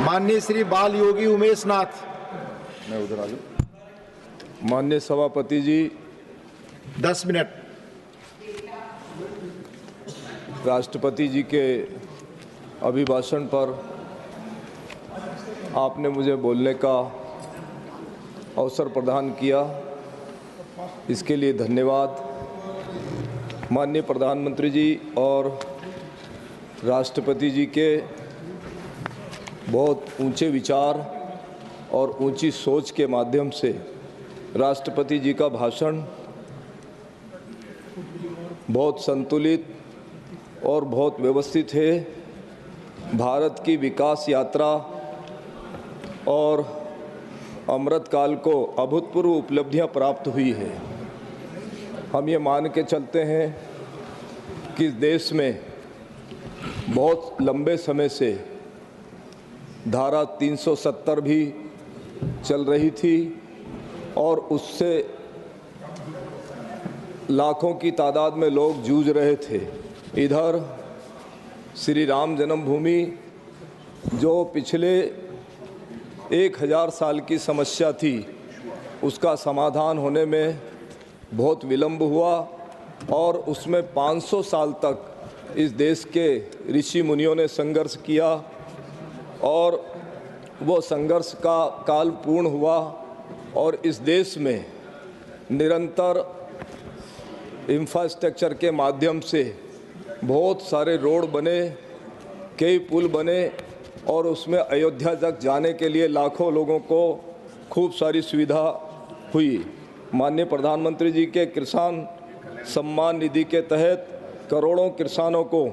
माननीय श्री बाल योगी उमेश नाथ। मैं उधर आ जाऊं। माननीय सभापति जी, 10 मिनट। राष्ट्रपति जी के अभिभाषण पर आपने मुझे बोलने का अवसर प्रदान किया, इसके लिए धन्यवाद। माननीय प्रधानमंत्री जी और राष्ट्रपति जी के बहुत ऊंचे विचार और ऊंची सोच के माध्यम से राष्ट्रपति जी का भाषण बहुत संतुलित और बहुत व्यवस्थित है। भारत की विकास यात्रा और अमृतकाल को अभूतपूर्व उपलब्धियां प्राप्त हुई है। हम ये मान के चलते हैं कि इस देश में बहुत लंबे समय से धारा 370 भी चल रही थी और उससे लाखों की तादाद में लोग जूझ रहे थे। इधर श्री राम जन्मभूमि जो पिछले 1000 साल की समस्या थी, उसका समाधान होने में बहुत विलंब हुआ और उसमें 500 साल तक इस देश के ऋषि मुनियों ने संघर्ष किया और वो संघर्ष का काल पूर्ण हुआ और इस देश में निरंतर इंफ्रास्ट्रक्चर के माध्यम से बहुत सारे रोड बने, कई पुल बने और उसमें अयोध्या तक जाने के लिए लाखों लोगों को खूब सारी सुविधा हुई। माननीय प्रधानमंत्री जी के किसान सम्मान निधि के तहत करोड़ों किसानों को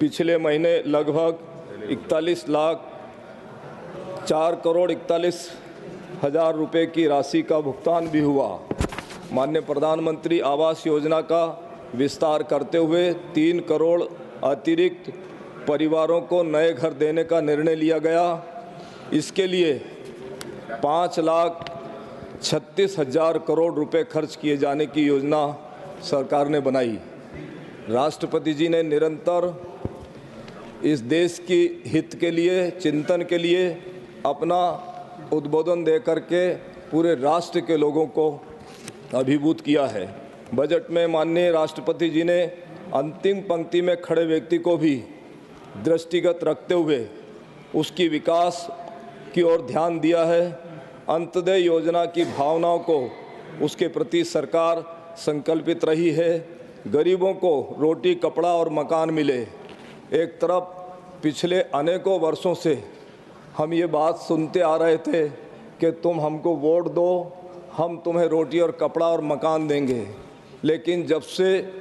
पिछले महीने लगभग 4,41,00,000 रुपए की राशि का भुगतान भी हुआ। माननीय प्रधानमंत्री आवास योजना का विस्तार करते हुए 3 करोड़ अतिरिक्त परिवारों को नए घर देने का निर्णय लिया गया। इसके लिए 5,36,000 करोड़ रुपए खर्च किए जाने की योजना सरकार ने बनाई। राष्ट्रपति जी ने निरंतर इस देश की हित के लिए, चिंतन के लिए अपना उद्बोधन दे करके पूरे राष्ट्र के लोगों को अभिभूत किया है। बजट में माननीय राष्ट्रपति जी ने अंतिम पंक्ति में खड़े व्यक्ति को भी दृष्टिगत रखते हुए उसकी विकास की ओर ध्यान दिया है। अंत्योदय योजना की भावनाओं को उसके प्रति सरकार संकल्पित रही है। गरीबों को रोटी, कपड़ा और मकान मिले। एक तरफ पिछले अनेकों वर्षों से हम ये बात सुनते आ रहे थे कि तुम हमको वोट दो, हम तुम्हें रोटी और कपड़ा और मकान देंगे, लेकिन जब से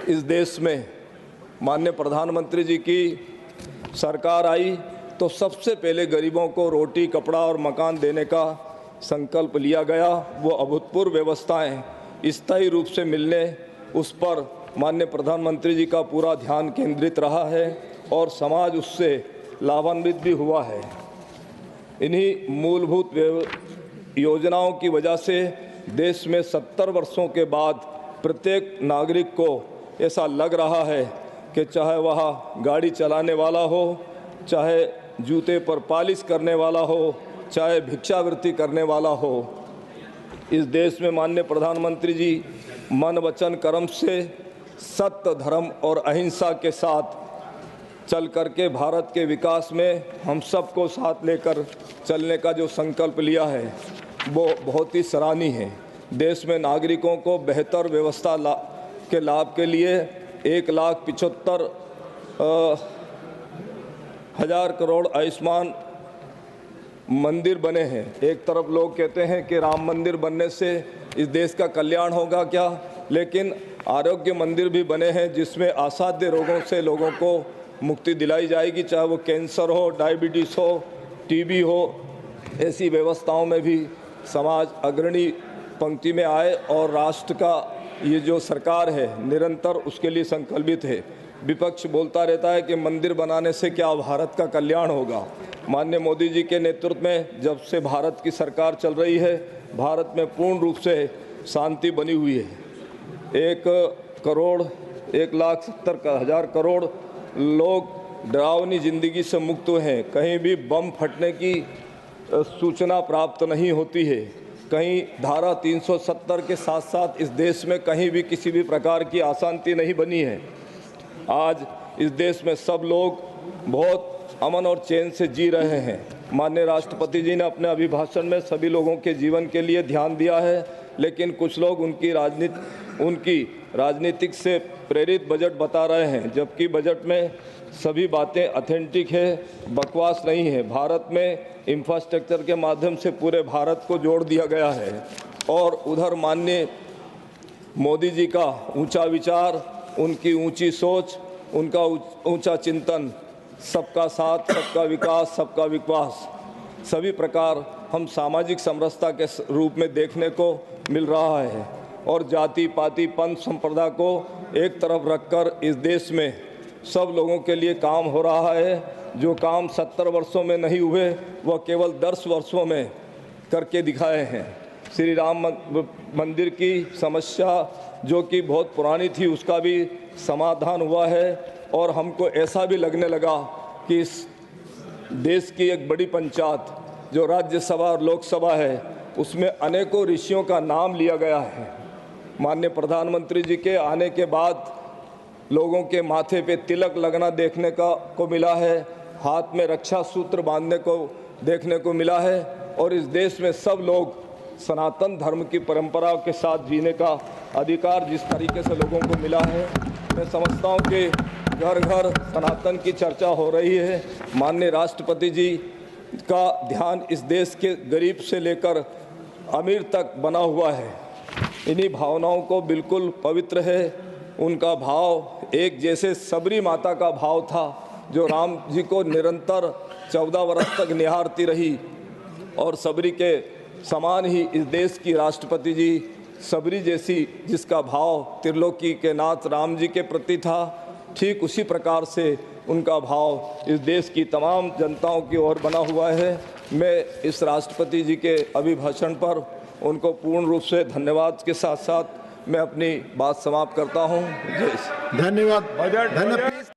इस देश में माननीय प्रधानमंत्री जी की सरकार आई तो सबसे पहले गरीबों को रोटी, कपड़ा और मकान देने का संकल्प लिया गया। वो अभूतपूर्व व्यवस्थाएं स्थायी रूप से मिलने, उस पर माननीय प्रधानमंत्री जी का पूरा ध्यान केंद्रित रहा है और समाज उससे लाभान्वित भी हुआ है। इन्हीं मूलभूत योजनाओं की वजह से देश में 70 वर्षों के बाद प्रत्येक नागरिक को ऐसा लग रहा है कि चाहे वह गाड़ी चलाने वाला हो, चाहे जूते पर पॉलिश करने वाला हो, चाहे भिक्षावृत्ति करने वाला हो, इस देश में माननीय प्रधानमंत्री जी मन, वचन, कर्म से सत्य, धर्म और अहिंसा के साथ चल करके भारत के विकास में हम सबको साथ लेकर चलने का जो संकल्प लिया है वो बहुत ही सराहनीय है। देश में नागरिकों को बेहतर व्यवस्था के लाभ के लिए 1,75,000 करोड़ आयुष्मान मंदिर बने हैं। एक तरफ लोग कहते हैं कि राम मंदिर बनने से इस देश का कल्याण होगा क्या, लेकिन आरोग्य मंदिर भी बने हैं जिसमें असाध्य रोगों से लोगों को मुक्ति दिलाई जाएगी, चाहे वो कैंसर हो, डायबिटीज़ हो, टीबी हो। ऐसी व्यवस्थाओं में भी समाज अग्रणी पंक्ति में आए और राष्ट्र का ये जो सरकार है निरंतर उसके लिए संकल्पित है। विपक्ष बोलता रहता है कि मंदिर बनाने से क्या भारत का कल्याण होगा। माननीय मोदी जी के नेतृत्व में जब से भारत की सरकार चल रही है, भारत में पूर्ण रूप से शांति बनी हुई है। 1,70,000 करोड़ लोग डरावनी जिंदगी से मुक्त हैं। कहीं भी बम फटने की सूचना प्राप्त नहीं होती है। कहीं धारा 370 के साथ साथ इस देश में कहीं भी किसी भी प्रकार की अशांति नहीं बनी है। आज इस देश में सब लोग बहुत अमन और चैन से जी रहे हैं। माननीय राष्ट्रपति जी ने अपने अभिभाषण में सभी लोगों के जीवन के लिए ध्यान दिया है, लेकिन कुछ लोग उनकी राजनीतिक से प्रेरित बजट बता रहे हैं, जबकि बजट में सभी बातें ऑथेंटिक है, बकवास नहीं है। भारत में इंफ्रास्ट्रक्चर के माध्यम से पूरे भारत को जोड़ दिया गया है और उधर माननीय मोदी जी का ऊंचा विचार, उनकी ऊंची सोच, उनका ऊंचा चिंतन, सबका साथ, सबका विकास, सबका विश्वास, सभी प्रकार हम सामाजिक समरसता के रूप में देखने को मिल रहा है और जाति पाति पंथ संप्रदाय को एक तरफ रखकर इस देश में सब लोगों के लिए काम हो रहा है। जो काम 70 वर्षों में नहीं हुए वह केवल 10 वर्षों में करके दिखाए हैं। श्री राम मंदिर की समस्या जो कि बहुत पुरानी थी उसका भी समाधान हुआ है और हमको ऐसा भी लगने लगा कि इस देश की एक बड़ी पंचायत जो राज्यसभा और लोकसभा है उसमें अनेकों ऋषियों का नाम लिया गया है। माननीय प्रधानमंत्री जी के आने के बाद लोगों के माथे पे तिलक लगना देखने को मिला है, हाथ में रक्षा सूत्र बांधने को देखने को मिला है और इस देश में सब लोग सनातन धर्म की परंपराओं के साथ जीने का अधिकार जिस तरीके से लोगों को मिला है, मैं समझता हूँ कि घर घर सनातन की चर्चा हो रही है। माननीय राष्ट्रपति जी का ध्यान इस देश के गरीब से लेकर अमीर तक बना हुआ है। इन्हीं भावनाओं को बिल्कुल पवित्र है। उनका भाव एक जैसे सबरी माता का भाव था जो राम जी को निरंतर 14 वर्ष तक निहारती रही और सबरी के समान ही इस देश की राष्ट्रपति जी सबरी जैसी जिसका भाव त्रिलोकी के नाथ राम जी के प्रति था, ठीक उसी प्रकार से उनका भाव इस देश की तमाम जनताओं की ओर बना हुआ है। मैं इस राष्ट्रपति जी के अभिभाषण पर उनको पूर्ण रूप से धन्यवाद के साथ साथ मैं अपनी बात समाप्त करता हूँ। धन्यवाद।